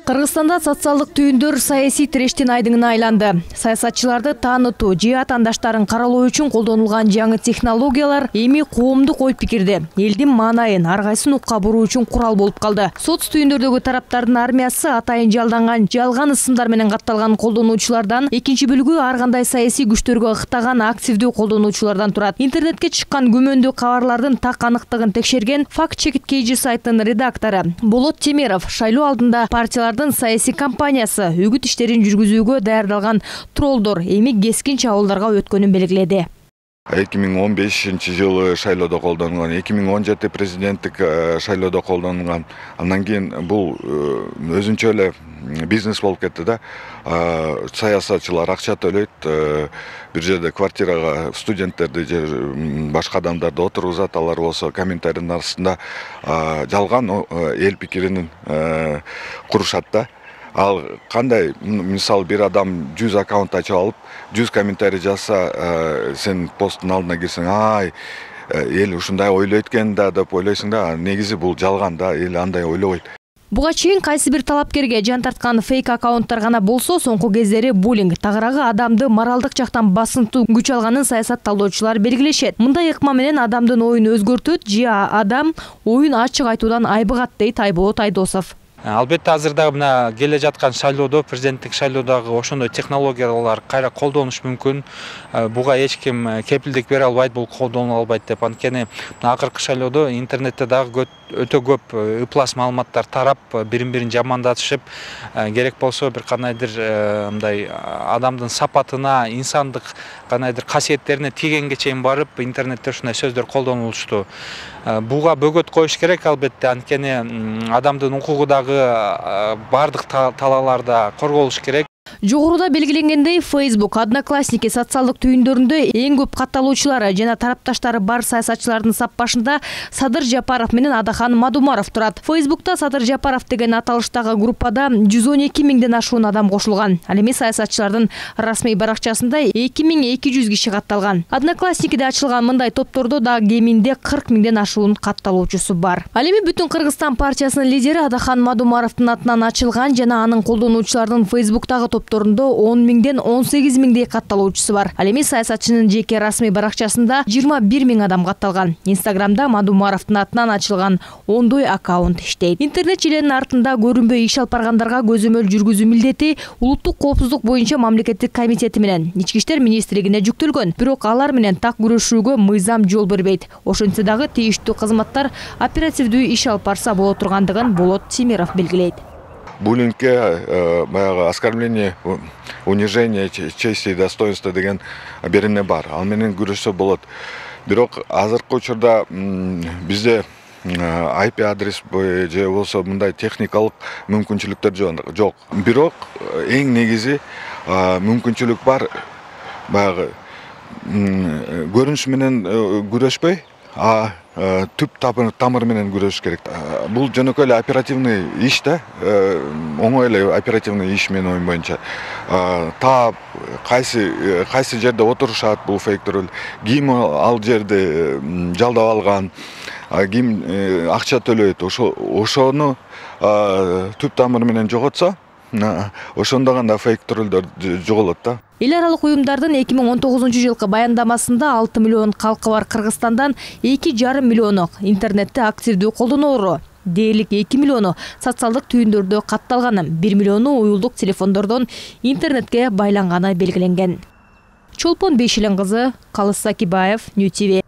Кыргызстанда социалдык түйүндөр саясий тирештин айдыңына айланды. Саясатчыларды таанытуу же атаандаштарын каралоо үчүн колдонулган жаңы технологиялар эми коомдук ой пикирди, элдин маанайын ар кайсын укка буруу үчүн курал болуп калды. Соц түйүндөрдөгү тараптардын армиясы атайын жалданган жалган ысымдар менен катталган колдонуучулардан, экинчи бөлүгү ар кандай саясий күчтөргө ыктаган активдүү колдонуучулардан турат. Интернетке чыккан күмөндүү кабарлардын так аныктыгын текшерген факт-чек KG сайтынын редактору Болот Темиров шайлоо алдында партиялар саясий кампаниясы үгүт иштерин жүргүзүүгө даярдалган троллдор эми кескин чабуулдарга өткөнүн белгиледи. 2015 жылы шайлоодо колдонулган, 2017 президенттик шайлоодо колдонулган. Андан кийин бул өзүнчө эле бизнес болуп кетти да. Саясатчылар акча төлөйт, бир жерде квартирага студенттерди же башка адамдарды отургузат, алар болсо комментарийдин астында жалган эл пикирин курушат да. Ал кандай, мисалы бир адам 100 аккаунт ачып алып, 100 комментарий жазса, сен посттун алдына кирсең, ай, эл ушундай ойлойт экен да деп ойлойсуң да, негизи бул жалган да, эл андай ойлобойт. Буга чейин кайсы бир талапкерге жан тарткан фейк аккаунттар гана болсо, соңку кездери буллинг, тагыраагы адамды моралдык жактан басынтуу күч алганын саясатталоочулар белгилешет. Мындай ыкма менен адамдын оюн өзгөртөт же адам оюн ачык айтуудан айбыгат, дейт Айболот Айдосов. Албетте азырда мына келе жаткан шайлоодо, президенттик шайлоодагы ошондой технологиялар кайра колдонуш мүмкүн. Буга эч ким кепилдик бере албайт, бул колдонула албайт деп. Анткени акыркы шайлоодо интернетте дагы өтө көп ыплас маалыматтар тарап, бирин-бирин жамандатышып, керек болсо бир кандайдыр мындай адамдын сапатына, инсандык кандайдыр касиеттерине тийгенге чейин барып, интернетте ушундай сөздөр колдонулушту. Буга бөгөт коюш керек албетте, анткени адамдын укугудагы бардык талааларда корголуш керек. Жогоруда белгиленгендей, Facebook, Одноклассники социалдык түйүндөрүндө эң көп катталуучулары жана тарапташтары бар саясатчылардын сап башында Садыр Жапаров менен Адахан Мадумаров турат. Facebook'та Садыр Жапаров деген аталыштагы группада 112 миңден ашуун адам кошулган. Ал эми саясатчылардын расмий баракчасында 2200 киши катталган. Одноклассникиде ачылган мындай топтордо да кеминде 40 миңден ашуун катталуучусу бар. Ал эми Бүтүн Кыргызстан партиясынын лидери Адахан Мадумаровдун атынан ачылган жана анын колдонуучулардын Facebook'тагы топторунда 10 миңден 18 миңдей катталуучусу бар. Ал эми саясатчынын жеке расмий баракчасында 21 миң адам катталган. Инстаграмда Мадумаровдун атынан ачылган 10 аккаунт иштейт. Интернет желенин артында көрүнбөй иш алып баргандарга көзөмөл жүргүзүү милдети улуттук коопсуздук боюнча мамлекеттик комитети менен Ички иштер министрлигине жүктөлгөн. Бирок алар менен так күрөшүүгө мыйзам жол бербейт. Ошентсе дагы тийиштүү кызматтар оперативдүү иш алып барса боло тургандыгын Болот Темиров белгилейт. Буллингке баягы оскорбление, унижение чести и достоинства деген берене бар. Ал менен күрөшсө болот. Бирок азыркы учурда бизде IP адрес же болсо мындай техникалык мүмкүнчүлүктөр жок. Бирок эң негизи мүмкүнчүлүк бар, баягы көрүнүш менен күрөшпөй, түп тамыр менен күрөш керек. Бул жөнөкөй эле оперативный иш да, оңой эле оперативный иш менин оюм боюнча. Таап, кайсы жерде отурушат бул фейктер, ким ал жерде жалдап алган, ким акча төлөйт, ошону түп тамыр менен жоготсо, ошондо гана фейктерлер жоголот да. Эл аралык уюмдардын 2019 жылкы баяндамасында 6 миллион калкы бар Кыргызстандан 2,5 миллиону интернетти активдүү колдонору, дээрлик 2 миллиону социалдык түйүндөрдө катталганы, 1 миллиону уюлдук телефондордон интернетке байланганы белгиленген. Чолпон Бейшилен кызы, Калыс Сакибаев, Нью ТВ.